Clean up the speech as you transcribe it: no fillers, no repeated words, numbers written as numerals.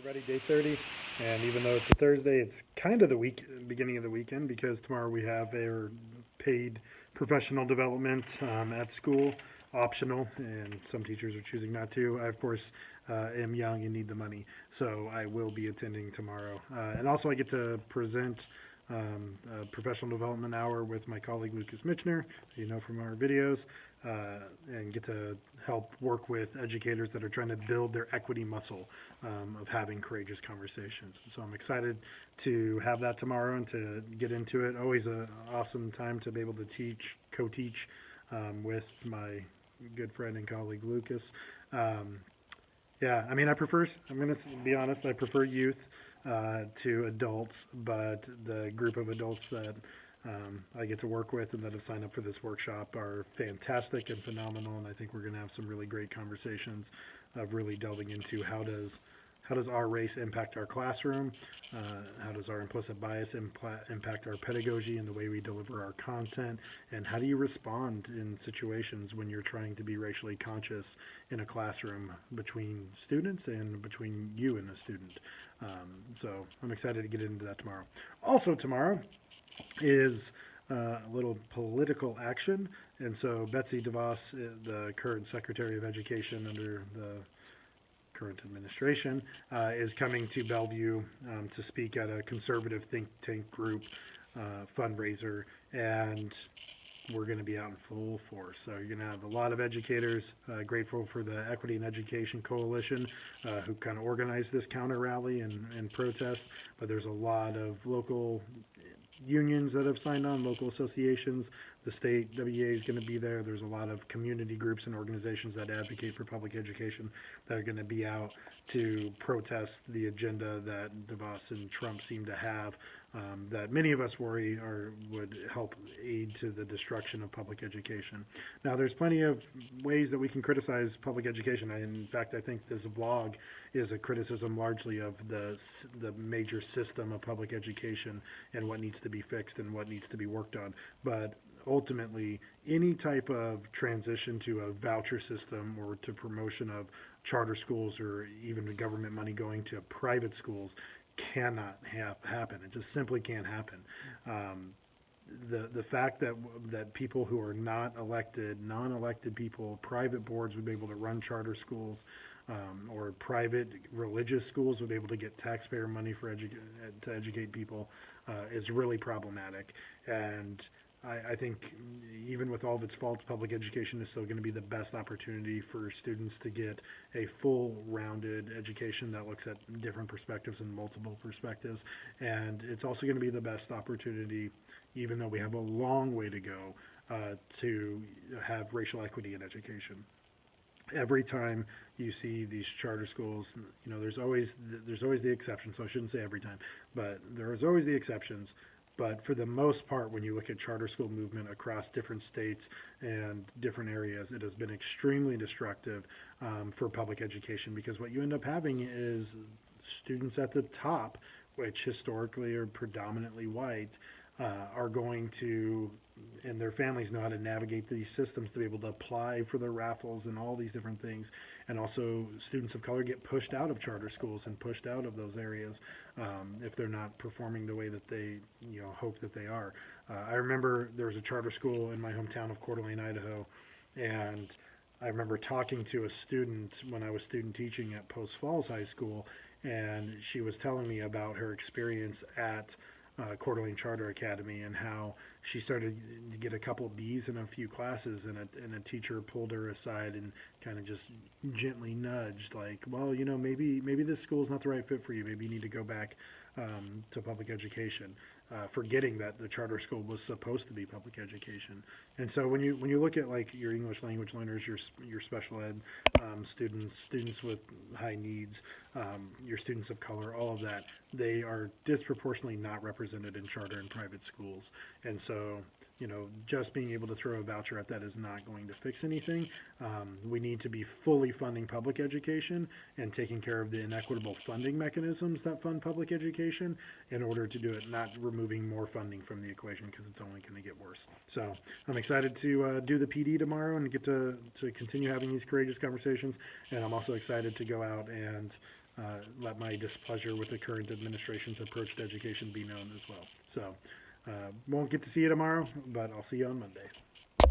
everybody. Day 30, and even though it's a Thursday, it's kind of the beginning of the weekend because tomorrow we have a paid professional development at school, optional, and some teachers are choosing not to. I, of course, am young and need the money, so I will be attending tomorrow. And also, I get to present a professional development hour with my colleague Lucas Mitchner, who you know from our videos, and get to help work with educators that are trying to build their equity muscle of having courageous conversations. So I'm excited to have that tomorrow and to get into it. Always an awesome time to be able to co-teach with my good friend and colleague Lucas. Um, yeah, I mean, I'm going to be honest, I prefer youth to adults, but the group of adults that I get to work with and that have signed up for this workshop are fantastic and phenomenal. And I think we're going to have some really great conversations of really delving into how does our race impact our classroom? How does our implicit bias impact our pedagogy and the way we deliver our content? And how do you respond in situations when you're trying to be racially conscious in a classroom between students and between you and a student? So I'm excited to get into that tomorrow. Also, tomorrow is a little political action. And so Betsy DeVos, the current Secretary of Education under the current administration, is coming to Bellevue to speak at a conservative think tank group fundraiser, and we're going to be out in full force. So you're going to have a lot of educators grateful for the Equity and Education Coalition who kind of organized this counter rally and protest, but there's a lot of local unions that have signed on, local associations. The state WEA is going to be there. There's a lot of community groups and organizations that advocate for public education that are going to be out to protest the agenda that DeVos and Trump seem to have, that many of us worry would help aid to the destruction of public education. Now, there's plenty of ways that we can criticize public education. In fact, I think this vlog is a criticism largely of the major system of public education and what needs to be fixed and what needs to be worked on. But ultimately, any type of transition to a voucher system or to promotion of charter schools or even government money going to private schools cannot happen. It just simply can't happen. The fact that people who are not elected, non-elected people, private boards would be able to run charter schools, or private religious schools would be able to get taxpayer money to educate people, is really problematic. And I think even with all of its faults, public education is still going to be the best opportunity for students to get a full rounded education that looks at different perspectives and multiple perspectives. And it's also going to be the best opportunity, even though we have a long way to go, to have racial equity in education. Every time you see these charter schools, there's always the exception. So I shouldn't say every time, but there's always the exceptions. But for the most part, when you look at charter school movement across different states and different areas, it has been extremely destructive for public education, because what you end up having is students at the top, which historically are predominantly white, are going to, and their families know how to navigate these systems to be able to apply for the raffles and all these different things. And also, students of color get pushed out of charter schools and pushed out of those areas if they're not performing the way that they hope that they are. I remember there was a charter school in my hometown of Coeur d'Alene, Idaho, and I remember talking to a student when I was student teaching at Post Falls High School, and she was telling me about her experience at Coeur d'Alene Charter Academy and how she started to get a couple of B's in a few classes, and a teacher pulled her aside and kind of just gently nudged, like, well, maybe this school is not the right fit for you. Maybe you need to go back to public education, forgetting that the charter school was supposed to be public education. And so when you look at like your English language learners, your special ed students with high needs, your students of color, all of that, they are disproportionately not represented in charter and private schools. And so, just being able to throw a voucher at that is not going to fix anything. We need to be fully funding public education and taking care of the inequitable funding mechanisms that fund public education in order to do it, not removing more funding from the equation, because it's only going to get worse. So I'm excited to do the PD tomorrow and get to continue having these courageous conversations. And I'm also excited to go out and let my displeasure with the current administration's approach to education be known as well. So, won't get to see you tomorrow, but I'll see you on Monday.